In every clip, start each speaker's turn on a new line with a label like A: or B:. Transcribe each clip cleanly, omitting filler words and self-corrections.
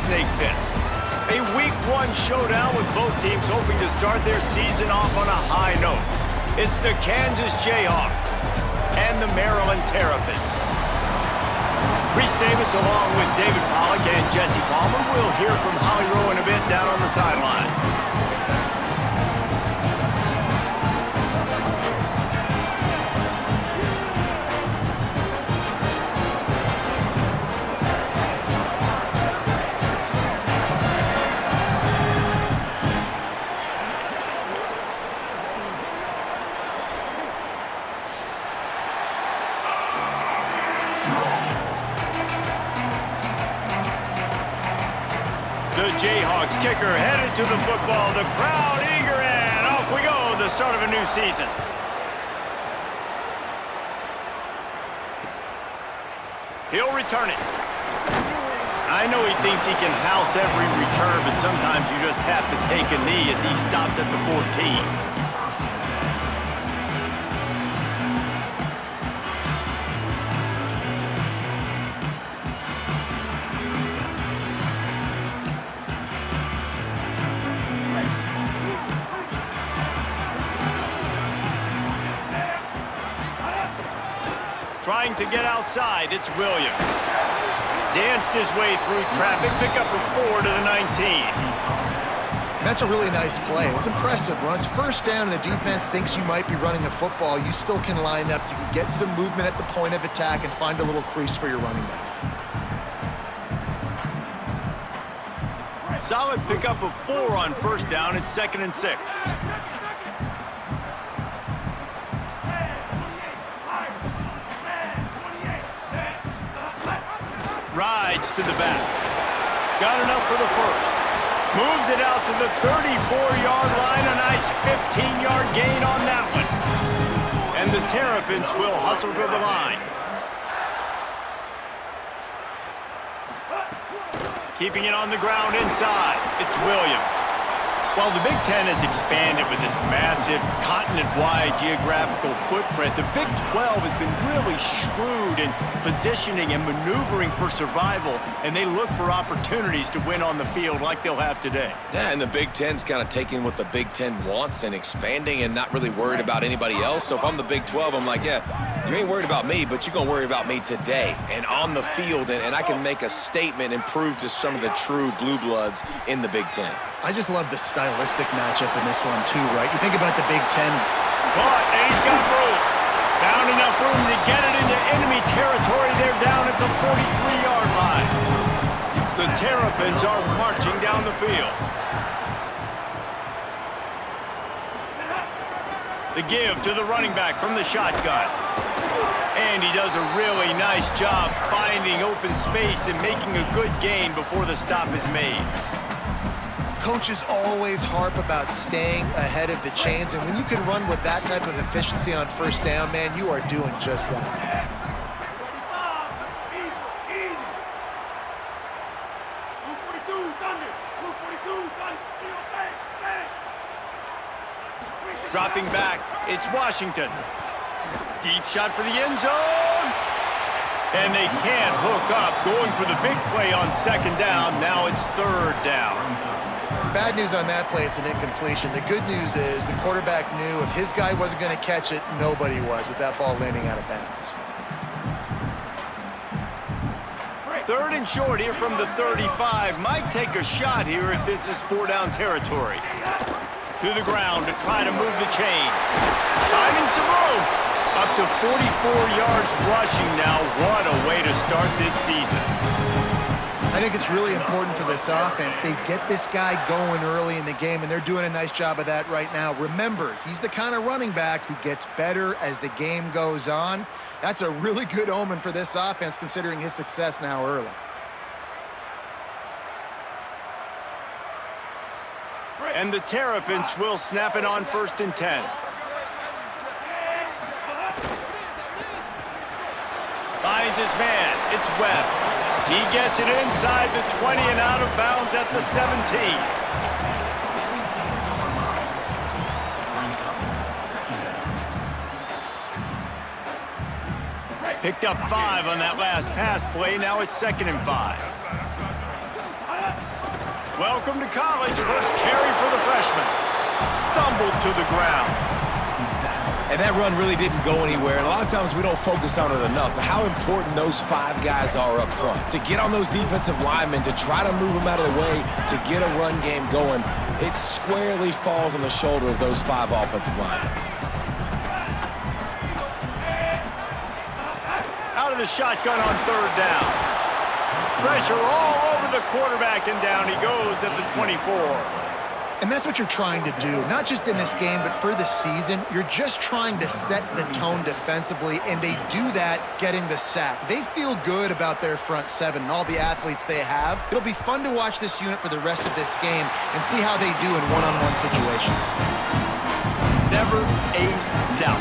A: snake pit. A Week 1 showdown with both teams hoping to start their season off on a high note. It's the Kansas Jayhawks and the Maryland Terrapins. Reese Davis along with David Pollock and Jesse Palmer. We'll hear from Holly Rowe in a bit down on the sideline. The Jayhawks kicker headed to the football. The crowd eager, and off we go. The start of a new season. He'll return it. I know he thinks he can house every return, but sometimes you just have to take a knee as he stopped at the 14. Trying to get outside, it's Williams. Danced his way through traffic, pick up a 4 to the 19.
B: That's a really nice play. It's impressive. When it's first down and the defense thinks you might be running the football, you still can line up. You can get some movement at the point of attack and find a little crease for your running back.
A: Solid pickup of 4 on first down. It's 2nd and 6. Rides to the back. Got enough for the first. Moves it out to the 34-yard line. A nice 15-yard gain on that one. And the Terrapins will hustle to the line. Keeping it on the ground inside. It's Williams. While the Big Ten has expanded with this massive continent-wide geographical footprint, the Big 12 has been really shrewd in positioning and maneuvering for survival, and they look for opportunities to win on the field like they'll have today.
C: Yeah, and the Big Ten's kind of taking what the Big Ten wants and expanding and not really worried about anybody else. So if I'm the Big 12, I'm like, yeah, you ain't worried about me, but you're going to worry about me today and on the field, and I can make a statement and prove to some of the true blue bloods in the Big Ten.
B: I just love the stylistic matchup in this one, too, right? You think about the Big Ten.
A: Caught, and he's got room. Found enough room to get it into enemy territory. They're down at the 43-yard line. The Terrapins are marching down the field. The give to the running back from the shotgun. And he does a really nice job finding open space and making a good gain before the stop is made.
B: Coaches always harp about staying ahead of the chains, and when you can run with that type of efficiency on first down, man, you are doing just that.
A: Dropping back, it's Washington. Deep shot for the end zone. And they can't hook up, going for the big play on 2nd down. Now it's 3rd down.
B: Bad news on that play, it's an incompletion. The good news is the quarterback knew if his guy wasn't going to catch it, nobody was with that ball landing out of bounds.
A: 3rd and short here from the 35. Might take a shot here if this is 4-down territory. To the ground to try to move the chains. Finding some room. Up to 44 yards rushing now. What a way to start this season.
B: I think it's really important for this offense. They get this guy going early in the game, and they're doing a nice job of that right now. Remember, he's the kind of running back who gets better as the game goes on. That's a really good omen for this offense, considering his success now early.
A: And the Terrapins will snap it on 1st and 10. Finds his man. It's Webb. He gets it inside the 20 and out of bounds at the 17. Picked up 5 on that last pass play. Now it's 2nd and 5. Welcome to college. First carry for the freshman. Stumbled to the ground.
C: And that run really didn't go anywhere. And a lot of times we don't focus on it enough, but how important those 5 guys are up front. To get on those defensive linemen, to try to move them out of the way, to get a run game going, it squarely falls on the shoulder of those 5 offensive linemen.
A: Out of the shotgun on 3rd down. Pressure all over the quarterback, and down he goes at the 24.
B: And that's what you're trying to do, not just in this game, but for the season. You're just trying to set the tone defensively, and they do that getting the sack. They feel good about their front 7 and all the athletes they have. It'll be fun to watch this unit for the rest of this game and see how they do in one-on-one situations.
A: Never a doubt.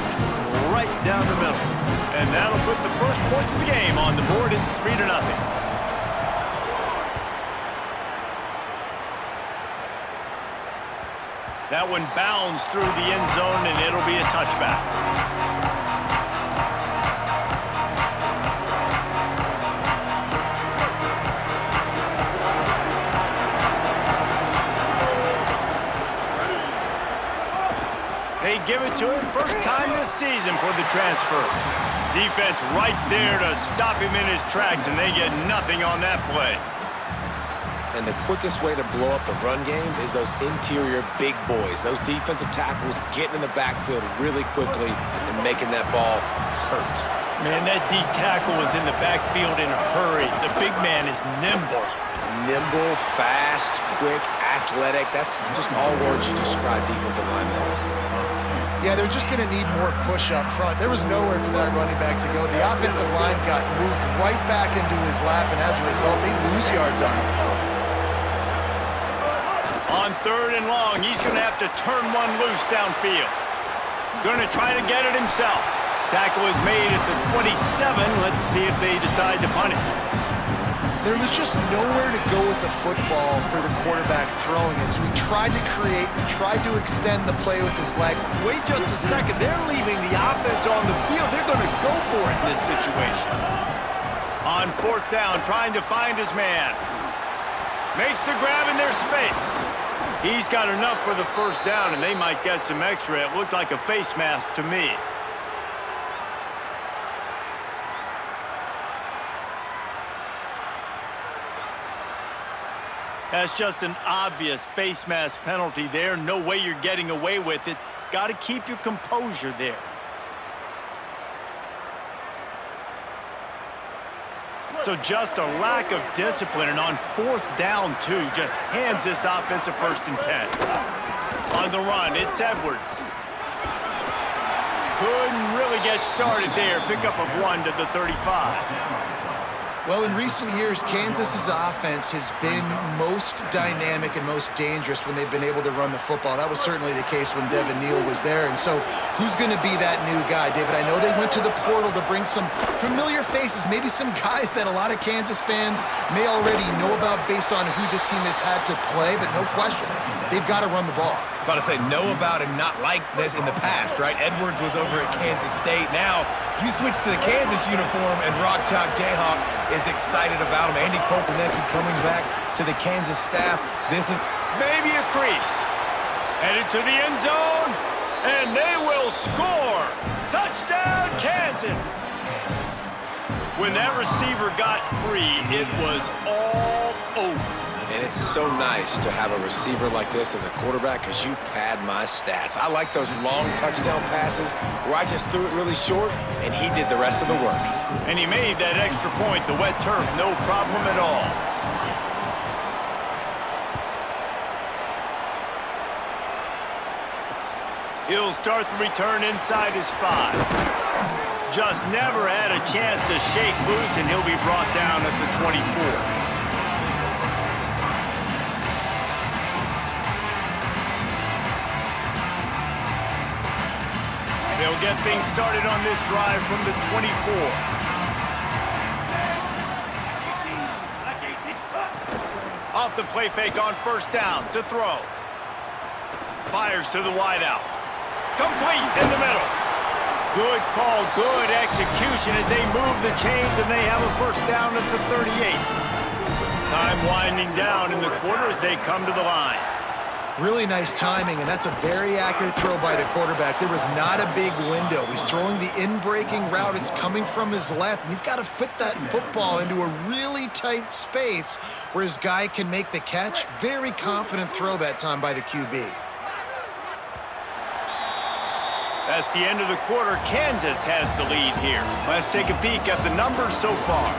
A: Right down the middle. And that'll put the first points of the game on the board. It's 3-0. That one bounds through the end zone, and it'll be a touchback. They give it to him first time this season for the transfer. Defense right there to stop him in his tracks, and they get nothing on that play.
C: And the quickest way to blow up the run game is those interior big boys, those defensive tackles getting in the backfield really quickly and making that ball hurt.
A: Man, that D tackle was in the backfield in a hurry. The big man is nimble.
C: Nimble, fast, quick, athletic. That's just all words you describe defensive linemen with.
B: Yeah, they're just going to need more push up front. There was nowhere for that running back to go. The offensive line got moved right back into his lap, and as a result, they lose yards on him.
A: On 3rd and long, he's going to have to turn one loose downfield. Going to try to get it himself. Tackle is made at the 27. Let's see if they decide to punt it.
B: There was just nowhere to go with the football for the quarterback throwing it. So he tried to create, he tried to extend the play with his leg.
A: Wait just a second. They're leaving the offense on the field. They're going to go for it in this situation. On 4th down, trying to find his man. Makes the grab in their space. He's got enough for the first down, and they might get some extra. It looked like a face mask to me. That's just an obvious face mask penalty there. No way you're getting away with it. Got to keep your composure there. So just a lack of discipline, and on 4th down, too, just hands this offense a 1st and 10. On the run, it's Edwards. Couldn't really get started there. Pickup of 1 to the 35.
B: Well, in recent years, Kansas's offense has been most dynamic and most dangerous when they've been able to run the football. That was certainly the case when Devin Neal was there. And so who's going to be that new guy? David, I know they went to the portal to bring some familiar faces, maybe some guys that a lot of Kansas fans may already know about based on who this team has had to play, but no question, they've got to run the ball.
C: About to say know about and not like this in the past, right? Edwards was over at Kansas State. Now you switch to the Kansas uniform, and Rock Chalk Jayhawk is excited about him. Andy Kopenecki coming back to the Kansas staff. This is
A: maybe a crease. Headed to the end zone, and they will score. Touchdown, Kansas. When that receiver got free, it was all over.
C: And it's so nice to have a receiver like this as a quarterback because you pad my stats. I like those long touchdown passes where I just threw it really short and he did the rest of the work.
A: And he made that extra point, the wet turf, no problem at all. He'll start the return inside his 5. Just never had a chance to shake loose, and he'll be brought down at the 24. They'll get things started on this drive from the 24. Off the play fake on 1st down to throw. Fires to the wideout. Complete in the middle. Good call, good execution as they move the chains, and they have a 1st down at the 38. Time winding down in the quarter as they come to the line.
B: Really nice timing, and that's a very accurate throw by the quarterback. There was not a big window. He's throwing the in-breaking route. It's coming from his left, and he's got to fit that football into a really tight space where his guy can make the catch. Very confident throw that time by the QB.
A: That's the end of the quarter. Kansas has the lead here. Let's take a peek at the numbers so far.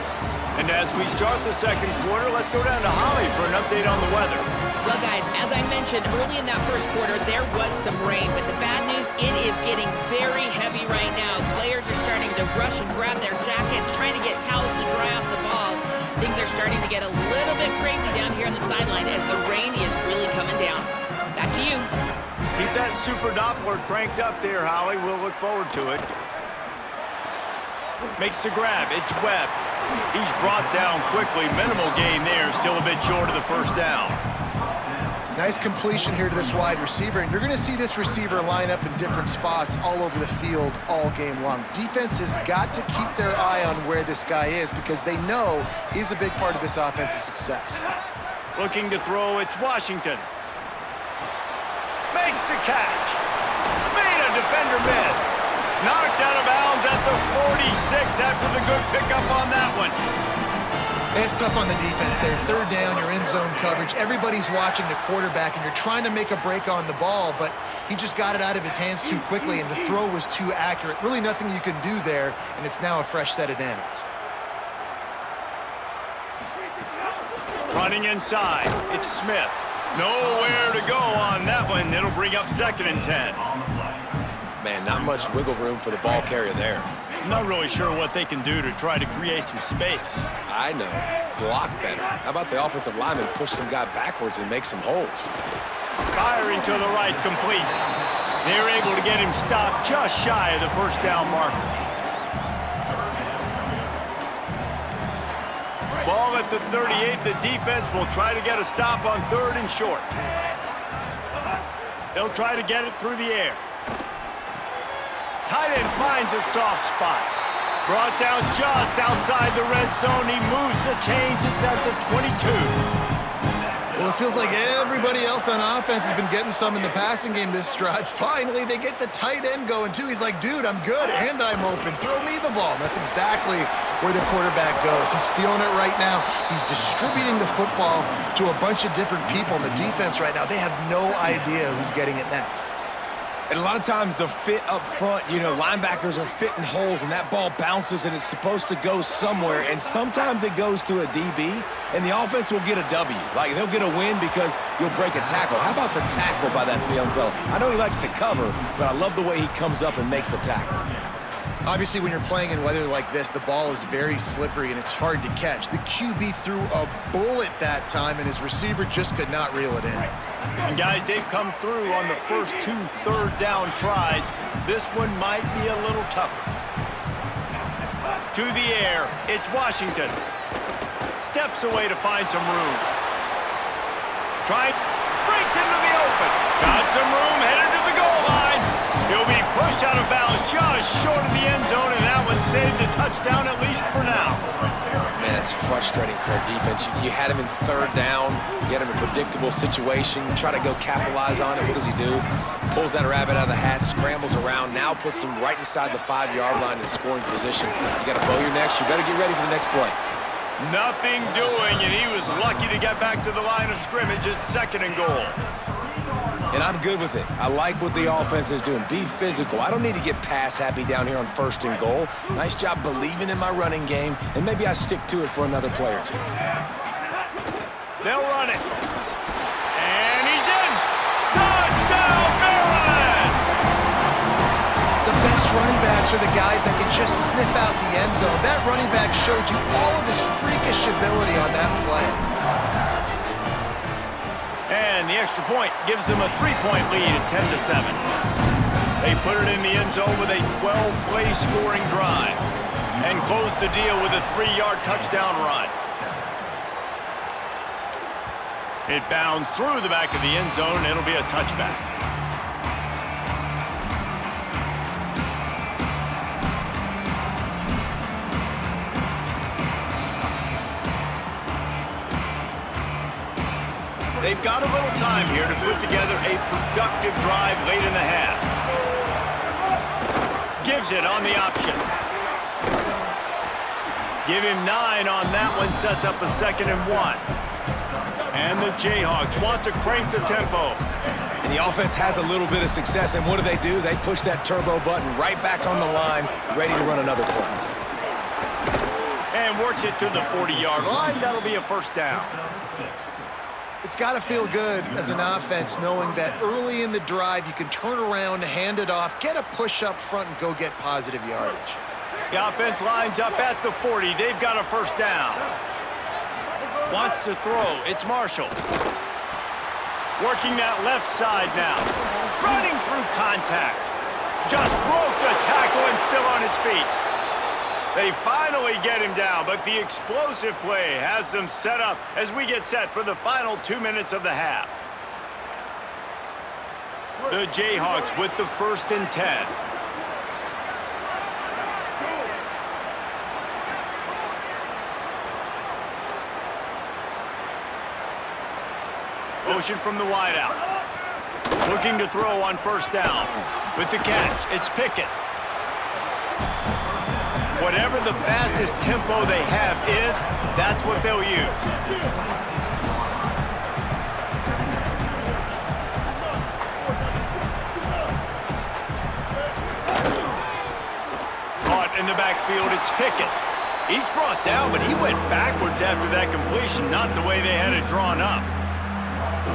A: And as we start the second quarter, let's go down to Holly for an update on the weather.
D: Well, guys, as I mentioned early in that first quarter, there was some rain, but the bad news, it is getting very heavy right now. Players are starting to rush and grab their jackets, trying to get towels to dry off the ball. Things are starting to get a little bit crazy down here on the sideline as the rain is really coming down. Back to you.
A: Keep that super Doppler cranked up there, Holly. We'll look forward to it. Makes the grab. It's Webb. He's brought down quickly. Minimal gain there. Still a bit short of the first down.
B: Nice completion here to this wide receiver, and you're going to see this receiver line up in different spots all over the field all game long. Defense has got to keep their eye on where this guy is because they know he's a big part of this offense's success.
A: Looking to throw, it's Washington. Makes the catch. Made a defender miss. Knocked out of bounds at the 46 after the good pickup on that one.
B: It's tough on the defense there. Third down, you're in zone coverage. Everybody's watching the quarterback, and you're trying to make a break on the ball, but he just got it out of his hands too quickly, and the throw was too accurate. Really nothing you can do there, and it's now a fresh set of downs.
A: Running inside, it's Smith. Nowhere to go on that one. It'll bring up 2nd and 10.
C: Man, not much wiggle room for the ball carrier there.
A: I'm not really sure what they can do to try to create some space.
C: I know. Block better. How about the offensive lineman push some guy backwards and make some holes?
A: Firing to the right, complete. They're able to get him stopped just shy of the first down marker. Ball at the 38. The defense will try to get a stop on 3rd and short. They'll try to get it through the air. Tight end finds a soft spot. Brought down just outside the red zone. He moves the chains. It's at the 22.
B: Well, it feels like everybody else on offense has been getting some in the passing game this drive. Finally, they get the tight end going, too. He's like, dude, I'm good, and I'm open. Throw me the ball. And that's exactly where the quarterback goes. He's feeling it right now. He's distributing the football to a bunch of different people in the defense right now. They have no idea who's getting it next.
C: And a lot of times the fit up front, you know, linebackers are fitting holes and that ball bounces and it's supposed to go somewhere. And sometimes it goes to a DB and the offense will get a W. Like they'll get a win because you'll break a tackle. How about the tackle by that young fella? I know he likes to cover, but I love the way he comes up and makes the tackle.
B: Obviously, when you're playing in weather like this, the ball is very slippery and it's hard to catch. The QB threw a bullet that time and his receiver just could not reel it in.
A: And guys, they've come through on the first 2 third-down tries. This one might be a little tougher. To the air, it's Washington. Steps away to find some room. Breaks into the open. Got some room, headed to the goal line. He'll be pushed out of bounds just short of the end zone, and that one saved the touchdown, at least for now.
C: Man, it's frustrating for a defense. You had him in 3rd down. You had him in a predictable situation. Try to go capitalize on it. What does he do? Pulls that rabbit out of the hat, scrambles around, now puts him right inside the 5-yard line in scoring position. You got to bow your necks. You better get ready for the next play.
A: Nothing doing, and he was lucky to get back to the line of scrimmage. It's 2nd and goal.
C: And I'm good with it. I like what the offense is doing. Be physical. I don't need to get pass happy down here on 1st and goal. Nice job believing in my running game, and maybe I stick to it for another play or two.
A: They'll run it. And he's in. Touchdown, Maryland!
B: The best running backs are the guys that can just sniff out the end zone. That running back showed you all of his freakish ability on that play.
A: And the extra point gives them a 3-point lead at 10-7. They put it in the end zone with a 12-play scoring drive and close the deal with a 3-yard touchdown run. It bounds through the back of the end zone, and it'll be a touchback. They've got a little time here to put together a productive drive late in the half. Gives it on the option. Give him 9 on that one, sets up a 2nd and 1. And the Jayhawks want to crank the tempo.
C: And the offense has a little bit of success, and what do? They push that turbo button right back on the line, ready to run another play.
A: And works it to the 40-yard line. That'll be a first down.
B: It's got to feel good as an offense knowing that early in the drive you can turn around, hand it off, get a push up front, and go get positive yardage.
A: The offense lines up at the 40. They've got a first down. Wants to throw. It's Marshall. Working that left side now. Running through contact. Just broke the tackle and still on his feet. They finally get him down, but the explosive play has them set up as we get set for the final 2 minutes of the half. The Jayhawks with the 1st and 10. Motion from the wideout. Looking to throw on first down. With the catch, it's Pickett. Whatever the fastest tempo they have is, that's what they'll use. Caught in the backfield, it's Pickett. He's brought down, but he went backwards after that completion, not the way they had it drawn up.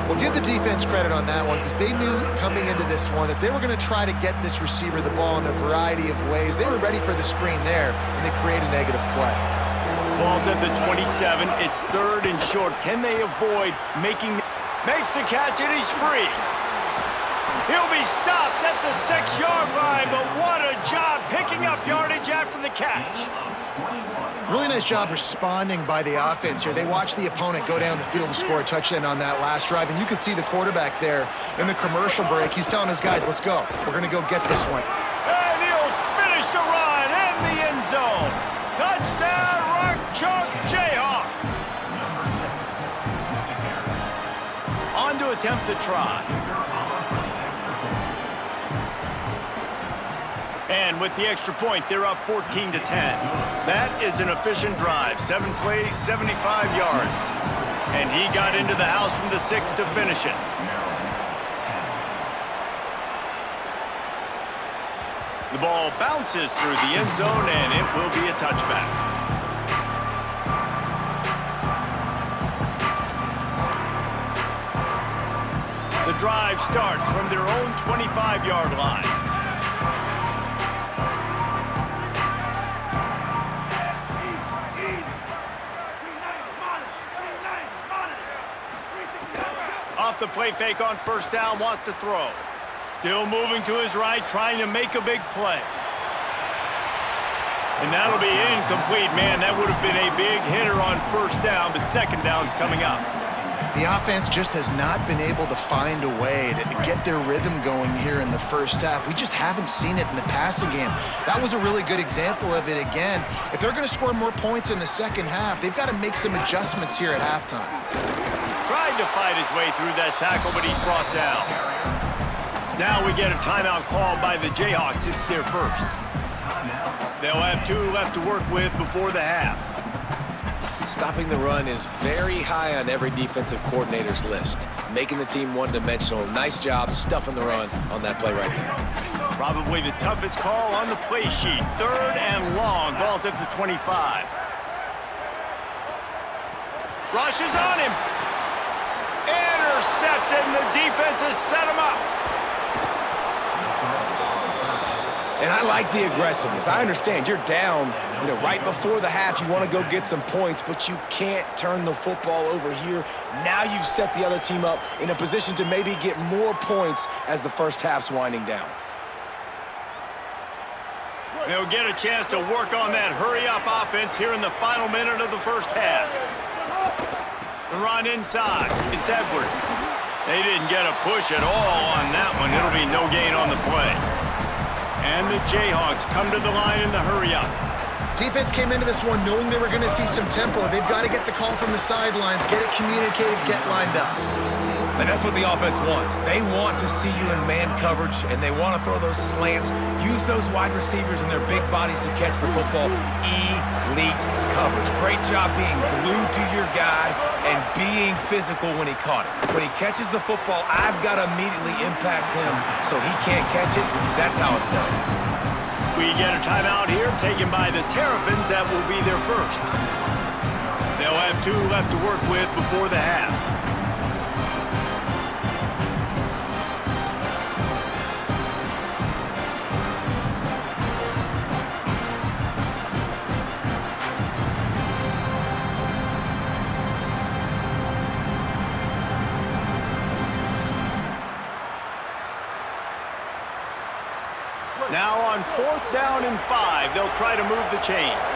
B: Well, give the defense credit on that one because they knew coming into this one that they were going to try to get this receiver the ball in a variety of ways. They were ready for the screen there, and they create a negative play.
A: Ball's at the 27. It's 3rd and short. Can they avoid making... Makes the catch, and he's free. He'll be stopped at the 6-yard line, but what a job picking up yardage after the catch.
B: Really nice job responding by the offense here. They watched the opponent go down the field and score a touchdown on that last drive, and you can see the quarterback there in the commercial break. He's telling his guys, let's go. We're going to go get this one.
A: And he'll finish the run in the end zone. Touchdown, Rock Chalk Jayhawk. On to attempt the try. And with the extra point, they're up 14-10. That is an efficient drive. 7 plays, 75 yards. And he got into the house from the 6 to finish it. The ball bounces through the end zone, and it will be a touchback. The drive starts from their own 25-yard line. Off the play fake on first down, wants to throw. Still moving to his right, trying to make a big play. And that'll be incomplete. Man, that would have been a big hitter on first down, but second down's coming up.
B: The offense just has not been able to find a way to get their rhythm going here in the first half. We just haven't seen it in the passing game. That was a really good example of it again. If they're going to score more points in the second half, they've got to make some adjustments here at halftime.
A: Tried to fight his way through that tackle, but he's brought down. Now we get a timeout called by the Jayhawks. It's their first. They'll have 2 left to work with before the half.
C: Stopping the run is very high on every defensive coordinator's list. Making the team one-dimensional. Nice job stuffing the run on that play right there.
A: Probably the toughest call on the play sheet. 3rd and long. Ball's at the 25. Rushes on him. Intercepted, and the defense has set him up.
C: And I like the aggressiveness. I understand you're down, right before the half. You want to go get some points, but you can't turn the football over here. Now you've set the other team up in a position to maybe get more points as the first half's winding down.
A: They'll get a chance to work on that hurry-up offense here in the final minute of the first half. The run inside. It's Edwards. They didn't get a push at all on that one. It'll be no gain on the play. And the Jayhawks come to the line in the hurry-up.
B: Defense came into this one knowing they were going to see some tempo. They've got to get the call from the sidelines, get it communicated, get lined up.
C: And that's what the offense wants. They want to see you in man coverage, and they want to throw those slants, use those wide receivers and their big bodies to catch the football. Elite coverage. Great job being glued to your guy and being physical when he caught it. When he catches the football, I've got to immediately impact him so he can't catch it. That's how it's done.
A: We get a timeout here taken by the Terrapins. That will be their first. They'll have 2 left to work with before the half. Now on 4th down and 5, they'll try to move the chains.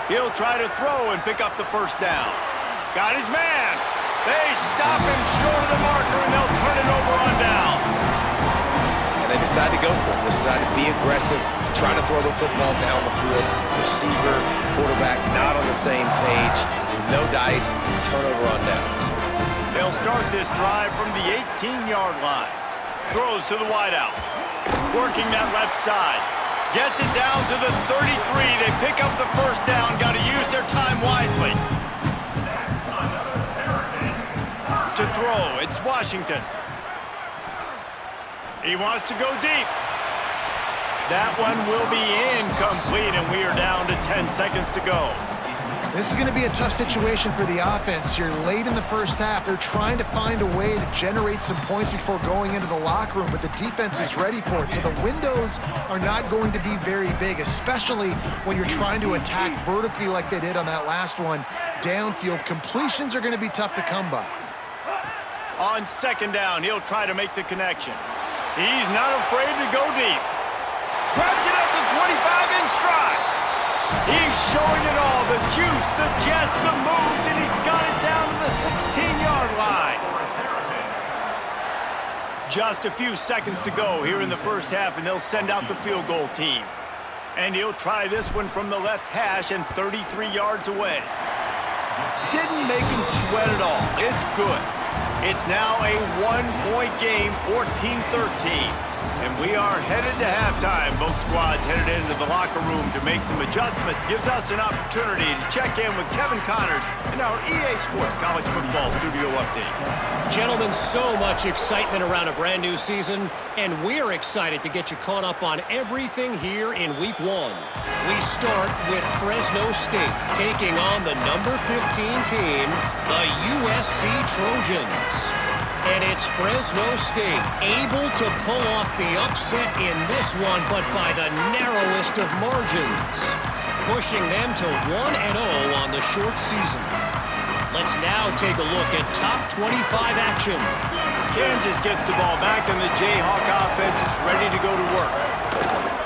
A: He'll try to throw and pick up the first down. Got his man. They stop him short of the marker, and they'll turn it over on downs.
C: And they decide to go for it. They decide to be aggressive, try to throw the football down the field. Receiver, quarterback, not on the same page. No dice, turnover on downs.
A: They'll start this drive from the 18-yard line. Throws to the wideout. Working that left side. Gets it down to the 33. They pick up the first down. Got to use their time wisely. To throw, it's Washington. He wants to go deep. That one will be incomplete, and we are down to 10 seconds to go.
B: This is going to be a tough situation for the offense here. Late in the first half, they're trying to find a way to generate some points before going into the locker room, but the defense is ready for it. So the windows are not going to be very big, especially when you're trying to attack vertically like they did on that last one. Downfield completions are going to be tough to come by.
A: On 2nd down, he'll try to make the connection. He's not afraid to go deep. Grabs it at the 25 in stride. He's showing it all, the juice, the jets, the moves, and he's got it down to the 16-yard line. Just a few seconds to go here in the first half, and they'll send out the field goal team. And he'll try this one from the left hash and 33 yards away. Didn't make him sweat at all. It's good. It's now a 1-point game, 14-13. And we are headed to halftime. Both squads headed into the locker room to make some adjustments. Gives us an opportunity to check in with Kevin Connors in our EA Sports College Football Studio Update.
E: Gentlemen, so much excitement around a brand new season, and we're excited to get you caught up on everything here in Week 1. We start with Fresno State taking on the number 15 team, the USC Trojans. And it's Fresno State able to pull off the upset in this one, but by the narrowest of margins, pushing them to 1-0 on the short season. Let's now take a look at top 25 action.
A: Kansas gets the ball back, and the Jayhawk offense is ready to go to work.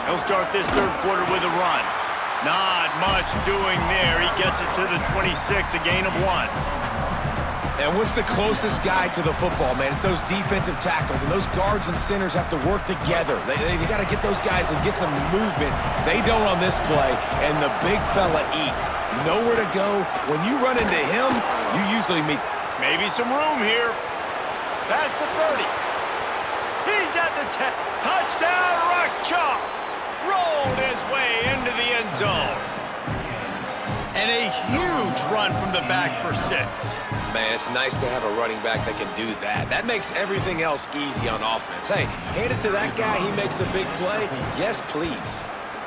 A: He'll start this 3rd quarter with a run. Not much doing there. He gets it to the 26, a gain of 1.
C: And what's the closest guy to the football, man? It's those defensive tackles, and those guards and centers have to work together. They got to get those guys and get some movement. They don't on this play, and the big fella eats. Nowhere to go. When you run into him, you usually meet.
A: Maybe some room here. Past the 30. He's at the 10. Touchdown, Rock Chalk. Rolled his way into the end zone. And a huge run from the back for 6.
C: Man, it's nice to have a running back that can do that. That makes everything else easy on offense. Hey, hand it to that guy. He makes a big play. Yes, please.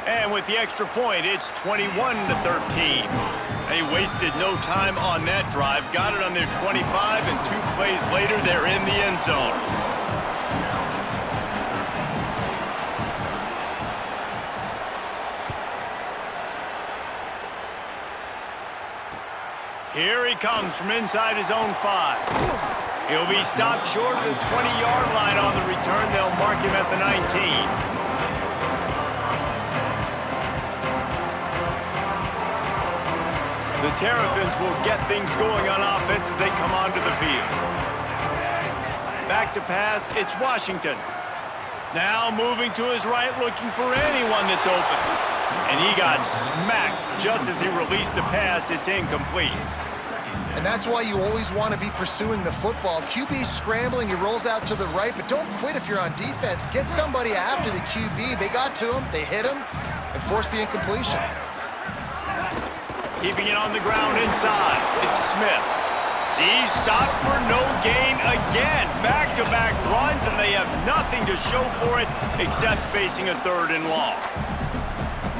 A: And with the extra point, it's 21-13. They wasted no time on that drive. Got it on their 25, and 2 plays later, they're in the end zone. Here he comes from inside his own 5. He'll be stopped short of the 20-yard line on the return. They'll mark him at the 19. The Terrapins will get things going on offense as they come onto the field. Back to pass, it's Washington. Now moving to his right, looking for anyone that's open. And he got smacked just as he released the pass. It's incomplete.
B: And that's why you always want to be pursuing the football. QB scrambling, he rolls out to the right, but don't quit if you're on defense. Get somebody after the QB. They got to him, they hit him, and forced the incompletion.
A: Keeping it on the ground inside. It's Smith. He's stopped for no gain again. Back-to-back runs, and they have nothing to show for it except facing a 3rd and long.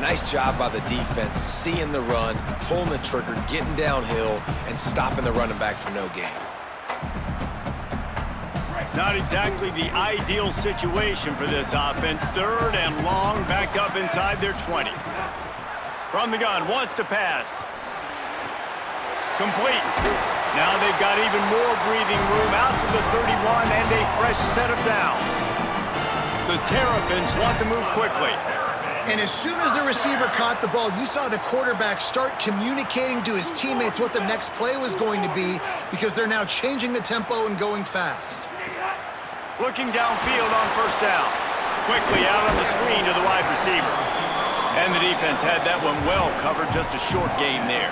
C: Nice job by the defense, seeing the run, pulling the trigger, getting downhill, and stopping the running back for no gain.
A: Not exactly the ideal situation for this offense. 3rd and long, backed up inside their 20. From the gun, wants to pass. Complete. Now they've got even more breathing room out to the 31 and a fresh set of downs. The Terrapins want to move quickly.
B: And as soon as the receiver caught the ball, you saw the quarterback start communicating to his teammates what the next play was going to be, because they're now changing the tempo and going fast.
A: Looking downfield on 1st down. Quickly out on the screen to the wide receiver. And the defense had that one well covered, just a short gain there.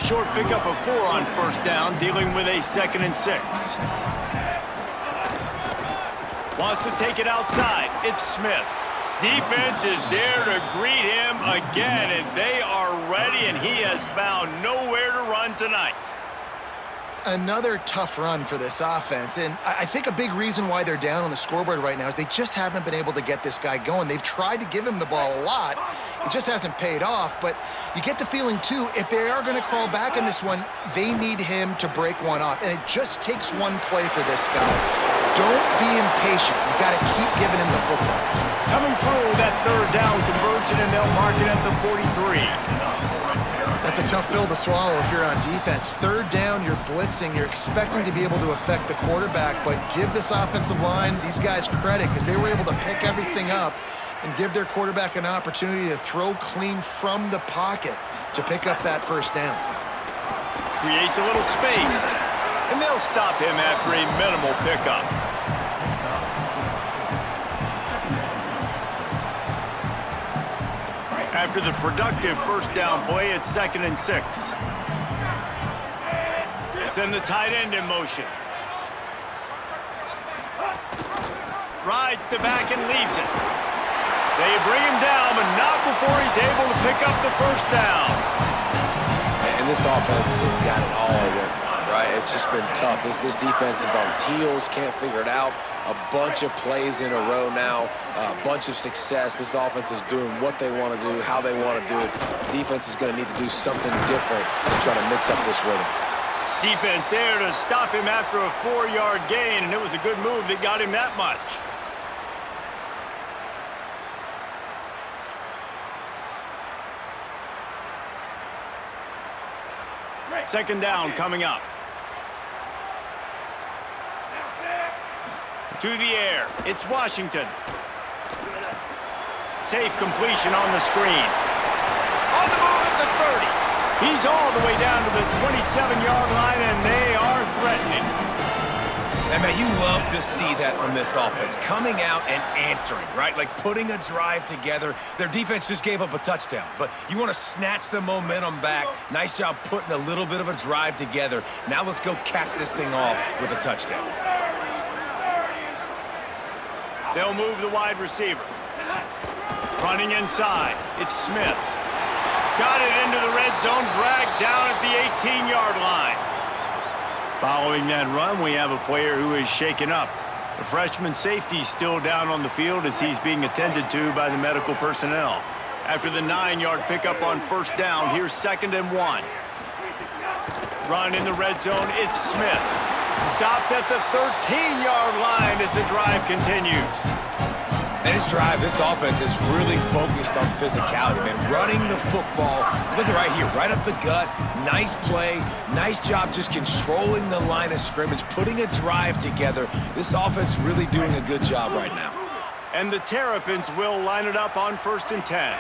A: Short pickup of 4 on 1st down, dealing with a 2nd and 6. Wants to take it outside. It's Smith. Defense is there to greet him again, and they are ready, and he has found nowhere to run tonight.
B: Another tough run for this offense, and I think a big reason why they're down on the scoreboard right now is they just haven't been able to get this guy going. They've tried to give him the ball a lot. It just hasn't paid off, but you get the feeling, too, if they are going to crawl back in this one, they need him to break one off, and it just takes one play for this guy. Don't be impatient. You got to keep giving him the football.
A: Coming through that 3rd down conversion, and they'll mark it at the 43.
B: That's a tough pill to swallow if you're on defense. 3rd down, you're blitzing. You're expecting to be able to affect the quarterback, but give this offensive line, these guys, credit, because they were able to pick everything up and give their quarterback an opportunity to throw clean from the pocket to pick up that 1st down.
A: Creates a little space, and they'll stop him after a minimal pickup. After the productive 1st down play, it's 2nd and 6. They send the tight end in motion. Rides to back and leaves it. They bring him down, but not before he's able to pick up the 1st down.
C: And this offense has got it all working, right? It's just been tough. This defense is on its heels, can't figure it out. A bunch of plays in a row now, a bunch of success. This offense is doing what they want to do, how they want to do it. Defense is going to need to do something different to try to mix up this rhythm.
A: Defense there to stop him after a 4-yard gain, and it was a good move that got him that much. Second down coming up. To the air, it's Washington. Safe completion on the screen. On the move at the 30. He's all the way down to the 27-yard line, and they are threatening.
C: And man, you love to see that from this offense. Coming out and answering, right? Like putting a drive together. Their defense just gave up a touchdown, but you want to snatch the momentum back. Nice job putting a little bit of a drive together. Now let's go cap this thing off with a touchdown.
A: They'll move the wide receiver. Running inside, it's Smith. Got it into the red zone, dragged down at the 18-yard line. Following that run, we have a player who is shaken up. The freshman safety still down on the field as he's being attended to by the medical personnel. After the 9-yard pickup on 1st down, here's 2nd and 1. Run in the red zone, it's Smith. Stopped at the 13-yard line as the drive continues.
C: And this offense is really focused on physicality, man. Running the football. Look right here, right up the gut. Nice play. Nice job just controlling the line of scrimmage, putting a drive together. This offense really doing a good job right now.
A: And the Terrapins will line it up on 1st and 10.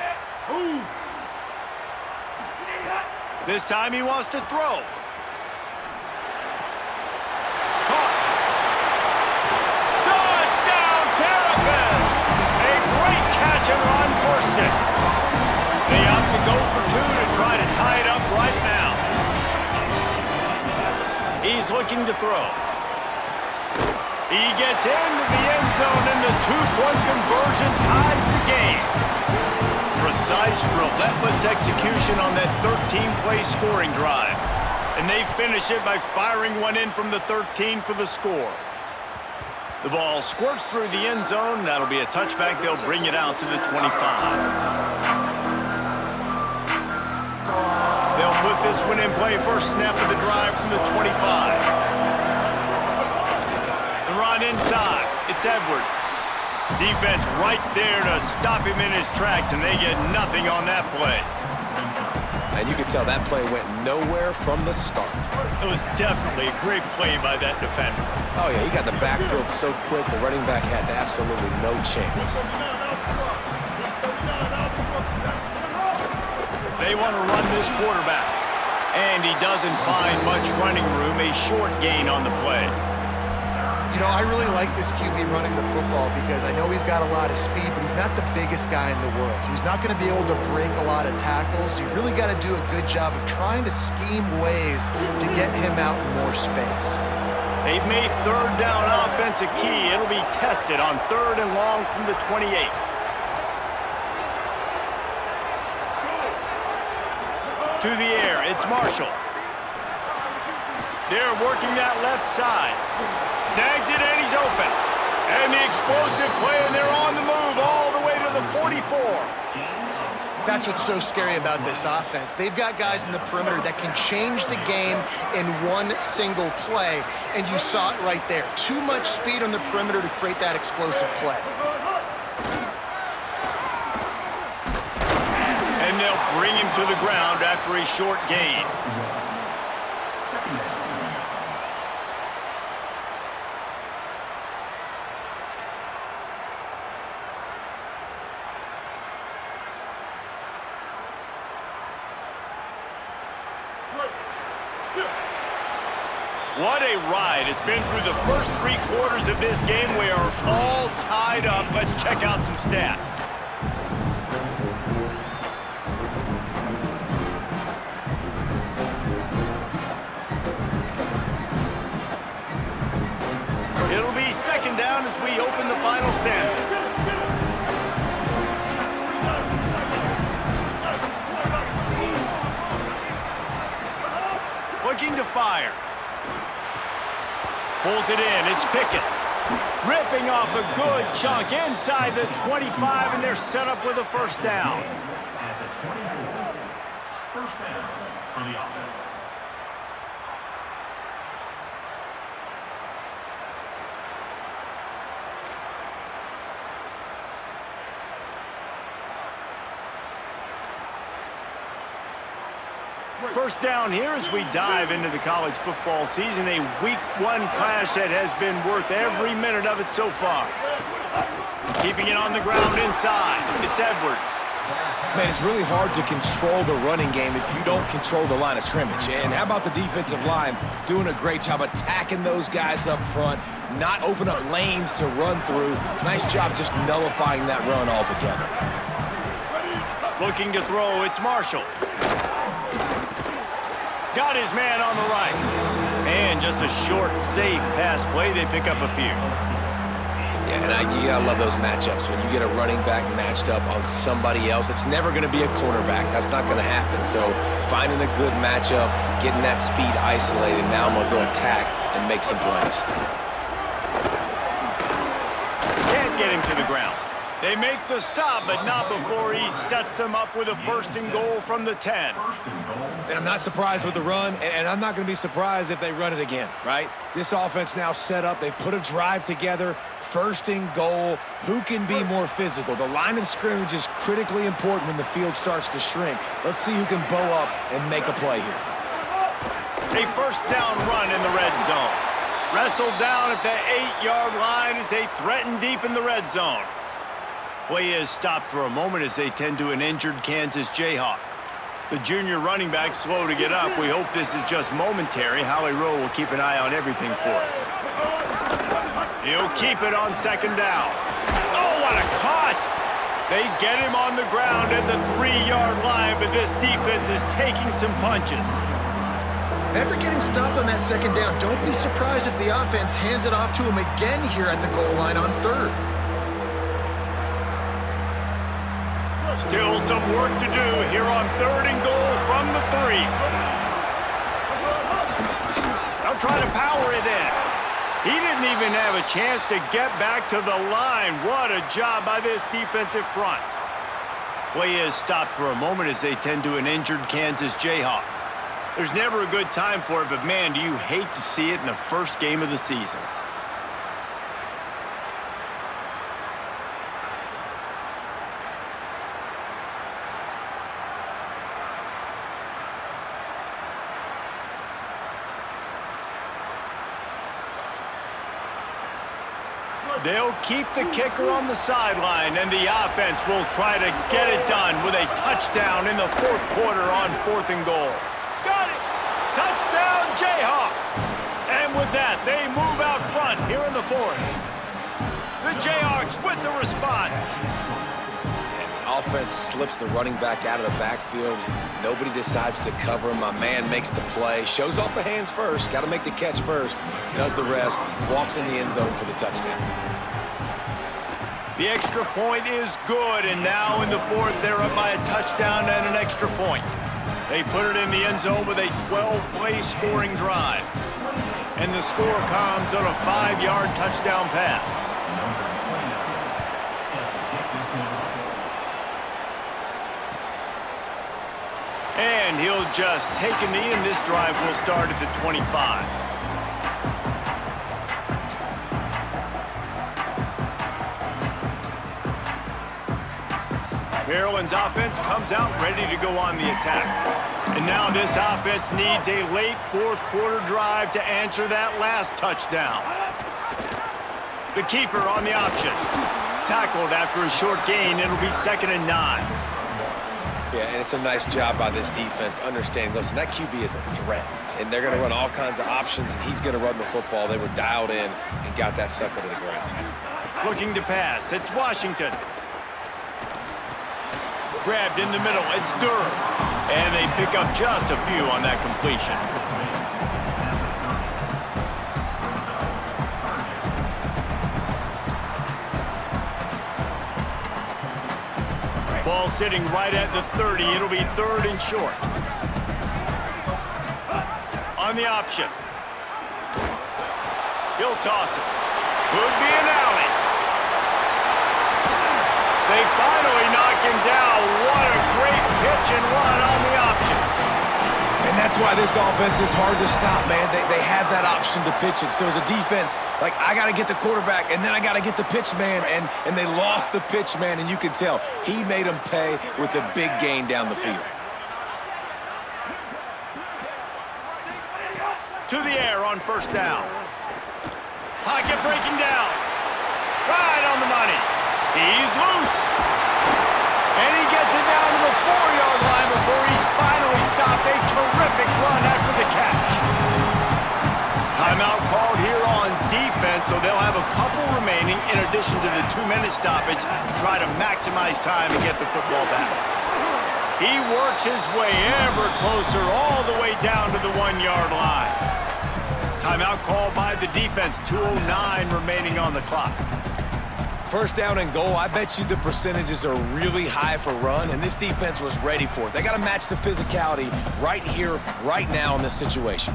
A: This time he wants to throw. catch and run for 6. They opt to go for 2 to try to tie it up right now. He's looking to throw. He gets into the end zone, and the 2-point conversion ties the game. Precise, relentless execution on that 13-play scoring drive. And they finish it by firing one in from the 13 for the score. The ball squirts through the end zone. That'll be a touchback. They'll bring it out to the 25. They'll put this one in play. First snap of the drive from the 25. Run inside. It's Edwards. Defense right there to stop him in his tracks, and they get nothing on that play.
C: And you can tell that play went nowhere from the start.
A: It was definitely a great play by that defender.
C: Oh, yeah, he got the backfield so quick, the running back had absolutely no chance.
A: They want to run this quarterback, and he doesn't find much running room, a short gain on the play.
B: You know, I really like this QB running the football because I know he's got a lot of speed, but he's not the biggest guy in the world. So he's not going to be able to break a lot of tackles. You really got to do a good job of trying to scheme ways to get him out in more space.
A: They've made third down offense a key. It'll be tested on 3rd and long from the 28. To the air, it's Marshall. They're working that left side. Snags it, and he's open. And the explosive play, and they're on the move all the way to the 44.
B: That's what's so scary about this offense. They've got guys in the perimeter that can change the game in one single play, and you saw it right there. Too much speed on the perimeter to create that explosive play.
A: And they'll bring him to the ground after a short gain. What a ride. It's been through the first 3 quarters of this game. We are all tied up. Let's check out some stats. It'll be 2nd down as we open the final stanza. Looking to fire. Pulls it in. It's Pickett. Ripping off a good chunk inside the 25, and they're set up with a 1st down.
F: At the 24. 1st down for the offense.
A: First down here as we dive into the college football season. A week 1 clash that has been worth every minute of it so far. Keeping it on the ground inside. It's Edwards.
C: Man, it's really hard to control the running game if you don't control the line of scrimmage. And how about the defensive line doing a great job attacking those guys up front, not open up lanes to run through. Nice job just nullifying that run altogether.
A: Looking to throw, it's Marshall. Got his man on the right. And just a short, safe pass play. They pick up a few.
C: Yeah, and you gotta love those matchups. When you get a running back matched up on somebody else, it's never gonna be a cornerback. That's not gonna happen. So finding a good matchup, getting that speed isolated, now I'm gonna go attack and make some plays.
A: Can't get him to the ground. They make the stop, but not before he sets them up with a 1st and goal from the 10.
C: And I'm not surprised with the run, and I'm not going to be surprised if they run it again, right? This offense now set up. They've put a drive together, 1st and goal. Who can be more physical? The line of scrimmage is critically important when the field starts to shrink. Let's see who can bow up and make a play here.
A: A 1st down run in the red zone. Wrestled down at the 8-yard line as they threaten deep in the red zone. Play is stopped for a moment as they tend to an injured Kansas Jayhawk. The junior running back slow to get up. We hope this is just momentary. Howie Rowe will keep an eye on everything for us. He'll keep it on 2nd down. Oh, what a cut! They get him on the ground at the 3-yard line, but this defense is taking some punches.
B: After getting stopped on that second down, don't be surprised if the offense hands it off to him again here at the goal line on third.
A: Still some work to do here on 3rd and goal from the 3. They'll try to power it in. He didn't even have a chance to get back to the line. What a job by this defensive front. Play is stopped for a moment as they tend to an injured Kansas Jayhawk. There's never a good time for it, but man, do you hate to see it in the first game of the season. They'll keep the kicker on the sideline, and the offense will try to get it done with a touchdown in the 4th quarter on 4th and goal. Got it! Touchdown, Jayhawks! And with that, they move out front here in the 4th. The Jayhawks with the response.
C: And the offense slips the running back out of the backfield. Nobody decides to cover him. My man makes the play, shows off the hands first, got to make the catch first, does the rest, walks in the end zone for the touchdown.
A: The extra point is good, and now in the 4th, they're up by a touchdown and an extra point. They put it in the end zone with a 12-play scoring drive. And the score comes on a 5-yard touchdown pass. And he'll just take a knee, and this drive will start at the 25. Maryland's offense comes out ready to go on the attack. And now this offense needs a late 4th quarter drive to answer that last touchdown. The keeper on the option. Tackled after a short gain. It'll be 2nd and 9.
C: Yeah, and it's a nice job by this defense understanding, listen, that QB is a threat. And they're going to run all kinds of options, and he's going to run the football. They were dialed in and got that sucker to the ground.
A: Looking to pass. It's Washington. Grabbed in the middle. It's Durham. And they pick up just a few on that completion. Ball sitting right at the 30. It'll be 3rd and short. On the option. He'll toss it. Could be an alley. They finally knock him down. What a great pitch and run on the option.
C: And that's why this offense is hard to stop, man. They have that option to pitch it. So as a defense, like, I got to get the quarterback, and then I got to get the pitch man, and they lost the pitch man, and you can tell he made them pay with a big gain down the field.
A: To the air on 1st down. Pocket breaking down. Right on the money. He's loose. And he gets it down to the 4-yard line before he's finally stopped. A terrific run after the catch. Timeout called here on defense, so they'll have a couple remaining in addition to the 2-minute stoppage to try to maximize time and get the football back. He works his way ever closer all the way down to the 1-yard line. Timeout called by the defense. 2:09 remaining on the clock.
C: 1st down and goal, I bet you the percentages are really high for run, and this defense was ready for it. They got to match the physicality right here, right now in this situation.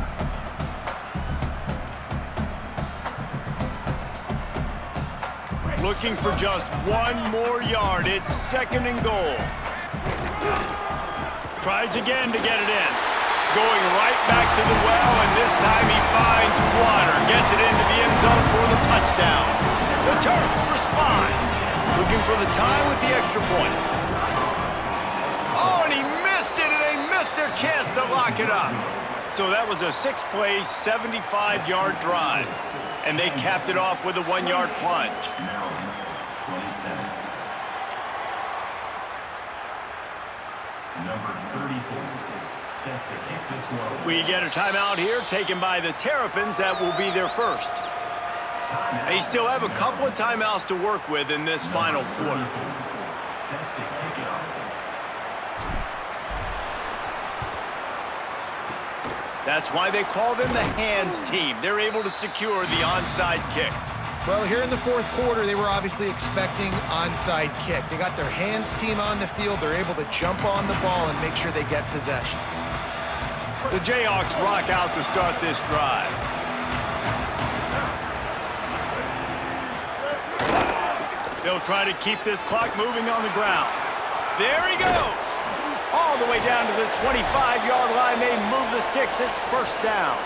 A: Looking for just 1 more yard. It's 2nd and goal. Tries again to get it in. Going right back to the well, and this time he finds water. Gets it into the end zone for the touchdown. The Terps respond. Looking for the time with the extra point. Oh, and he missed it, and they missed their chance to lock it up. So that was a 6-play, 75-yard drive. And they capped it off with a 1-yard plunge.
F: Number 34, set to kick this one.
A: We get a timeout here taken by the Terrapins. That will be their first. They still have a couple of timeouts to work with in this final quarter.
F: set to kick it off.
A: That's why they call them the hands team. They're able to secure the onside kick.
B: Well, here in the fourth quarter, they were obviously expecting onside kick. They got their hands team on the field. They're able to jump on the ball and make sure they get possession.
A: The Jayhawks rock out to start this drive. They'll try to keep this clock moving on the ground. There he goes. All the way down to the 25-yard line. They move the sticks. It's first down.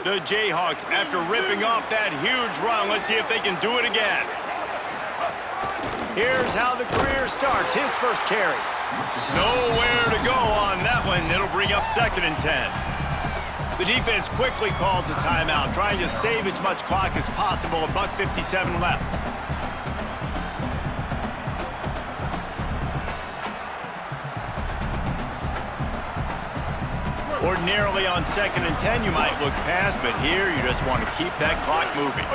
A: The Jayhawks, after ripping off that huge run, let's see if they can do it again. Here's how the career starts. His first carry. Nowhere to go on that one. It'll bring up 2nd and 10. The defense quickly calls a timeout, trying to save as much clock as possible. $1:57 left. Ordinarily on 2nd and 10, you might look past, but here you just want to keep that clock moving.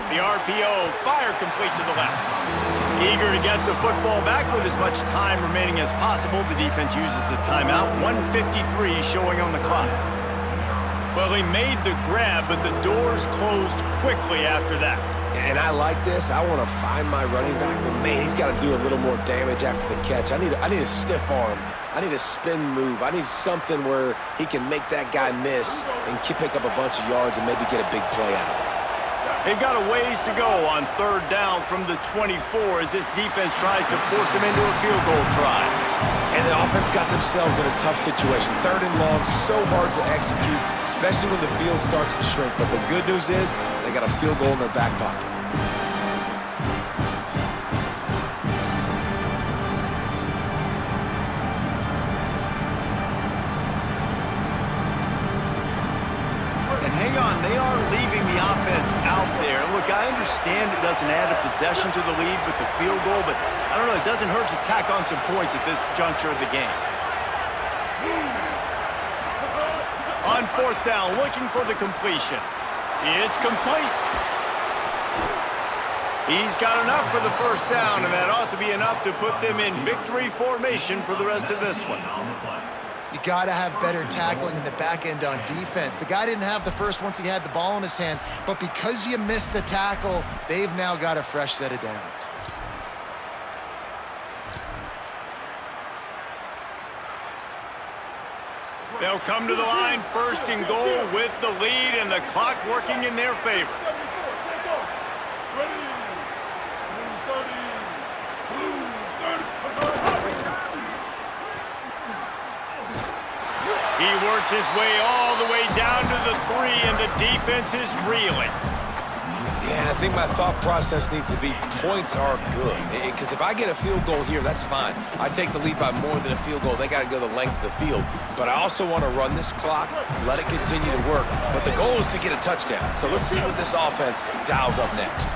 A: The RPO, fire complete to the left. Eager to get the football back with as much time remaining as possible. The defense uses a timeout. 1:53 showing on the clock. Well, he made the grab, but the doors closed quickly after that.
C: And I like this. I want to find my running back, but man, he's got to do a little more damage after the catch. I need a stiff arm. I need a spin move. I need something where he can make that guy miss and pick up a bunch of yards and maybe get a big play out of it.
A: They've got a ways to go on 3rd down from the 24 as this defense tries to force them into a field goal try.
C: And the offense got themselves in a tough situation. 3rd and long, so hard to execute, especially when the field starts to shrink. But the good news is they got a field goal in their back pocket.
A: Hang on, they are leaving the offense out there. Look, I understand it doesn't add a possession to the lead with the field goal, but I don't know, it doesn't hurt to tack on some points at this juncture of the game. On 4th down, looking for the completion. It's complete. He's got enough for the first down, and that ought to be enough to put them in victory formation for the rest of this one.
B: You got to have better tackling in the back end on defense. The guy didn't have the first once he had the ball in his hand, but because you missed the tackle, they've now got a fresh set of downs.
A: They'll come to the line, 1st and goal with the lead and the clock working in their favor. He works his way all the way down to the 3, and the defense is reeling.
C: Yeah, I think my thought process needs to be points are good. Because if I get a field goal here, that's fine. I take the lead by more than a field goal. They got to go the length of the field. But I also want to run this clock, let it continue to work. But the goal is to get a touchdown. So let's see what this offense dials up next.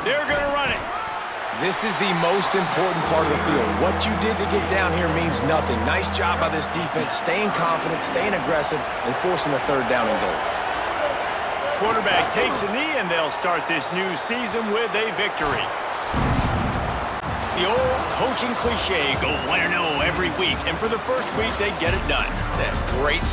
A: They're going to run it.
C: This is the most important part of the field. What you did to get down here means nothing. Nice job by this defense, staying confident, staying aggressive, and forcing a 3rd down and goal.
A: Quarterback takes a knee, and they'll start this new season with a victory. The old coaching cliche, go 1-0 every week, and for the first week, they get it done.
C: That great